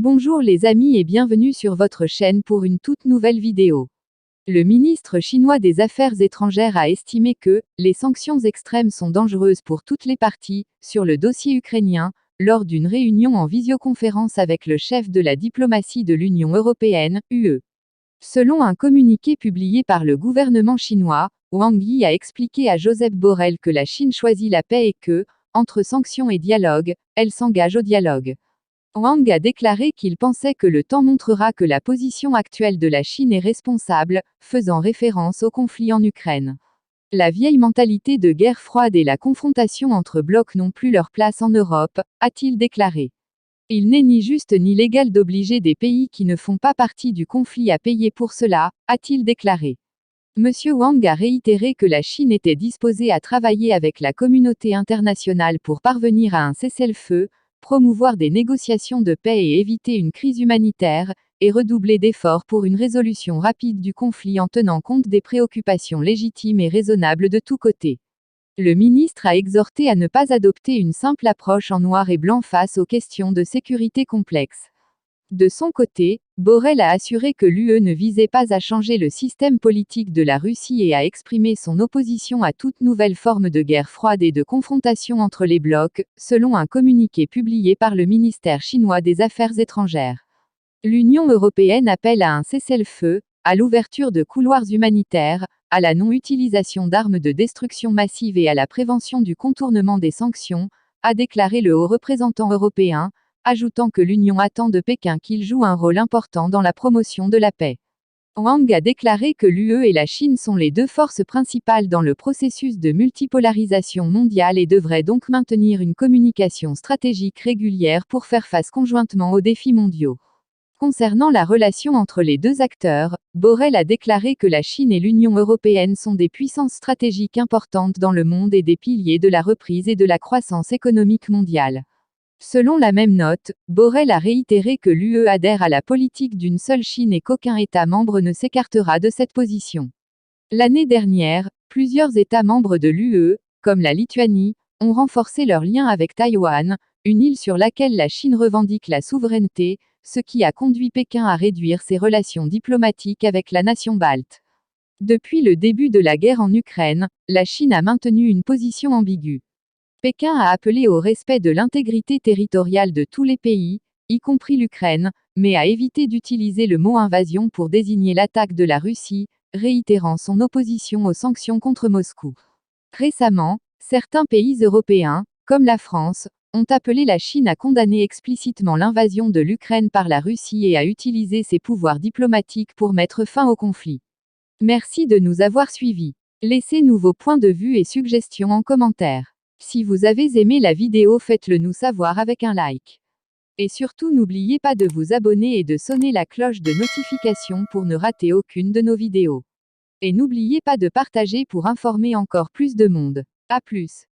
Bonjour les amis et bienvenue sur votre chaîne pour une toute nouvelle vidéo. Le ministre chinois des Affaires étrangères a estimé que les sanctions extrêmes sont dangereuses pour toutes les parties, sur le dossier ukrainien, lors d'une réunion en visioconférence avec le chef de la diplomatie de l'Union européenne, UE. Selon un communiqué publié par le gouvernement chinois, Wang Yi a expliqué à Josep Borrell que la Chine choisit la paix et que, entre sanctions et dialogue, elle s'engage au dialogue. Wang a déclaré qu'il pensait que le temps montrera que la position actuelle de la Chine est responsable, faisant référence au conflit en Ukraine. La vieille mentalité de guerre froide et la confrontation entre blocs n'ont plus leur place en Europe, a-t-il déclaré. Il n'est ni juste ni légal d'obliger des pays qui ne font pas partie du conflit à payer pour cela, a-t-il déclaré. Monsieur Wang a réitéré que la Chine était disposée à travailler avec la communauté internationale pour parvenir à un cessez-le-feu, promouvoir des négociations de paix et éviter une crise humanitaire, et redoubler d'efforts pour une résolution rapide du conflit en tenant compte des préoccupations légitimes et raisonnables de tous côtés. Le ministre a exhorté à ne pas adopter une simple approche en noir et blanc face aux questions de sécurité complexes. De son côté, Borrell a assuré que l'UE ne visait pas à changer le système politique de la Russie et a exprimé son opposition à toute nouvelle forme de guerre froide et de confrontation entre les blocs, selon un communiqué publié par le ministère chinois des Affaires étrangères. L'Union européenne appelle à un cessez-le-feu, à l'ouverture de couloirs humanitaires, à la non-utilisation d'armes de destruction massive et à la prévention du contournement des sanctions, a déclaré le haut représentant européen, ajoutant que l'Union attend de Pékin qu'il joue un rôle important dans la promotion de la paix. Wang a déclaré que l'UE et la Chine sont les deux forces principales dans le processus de multipolarisation mondiale et devraient donc maintenir une communication stratégique régulière pour faire face conjointement aux défis mondiaux. Concernant la relation entre les deux acteurs, Borrell a déclaré que la Chine et l'Union européenne sont des puissances stratégiques importantes dans le monde et des piliers de la reprise et de la croissance économique mondiale. Selon la même note, Borrell a réitéré que l'UE adhère à la politique d'une seule Chine et qu'aucun État membre ne s'écartera de cette position. L'année dernière, plusieurs États membres de l'UE, comme la Lituanie, ont renforcé leurs liens avec Taïwan, une île sur laquelle la Chine revendique la souveraineté, ce qui a conduit Pékin à réduire ses relations diplomatiques avec la nation balte. Depuis le début de la guerre en Ukraine, la Chine a maintenu une position ambiguë. Pékin a appelé au respect de l'intégrité territoriale de tous les pays, y compris l'Ukraine, mais a évité d'utiliser le mot invasion pour désigner l'attaque de la Russie, réitérant son opposition aux sanctions contre Moscou. Récemment, certains pays européens, comme la France, ont appelé la Chine à condamner explicitement l'invasion de l'Ukraine par la Russie et à utiliser ses pouvoirs diplomatiques pour mettre fin au conflit. Merci de nous avoir suivis. Laissez-nous vos points de vue et suggestions en commentaire. Si vous avez aimé la vidéo, faites-le nous savoir avec un like. Et surtout n'oubliez pas de vous abonner et de sonner la cloche de notification pour ne rater aucune de nos vidéos. Et n'oubliez pas de partager pour informer encore plus de monde. À plus.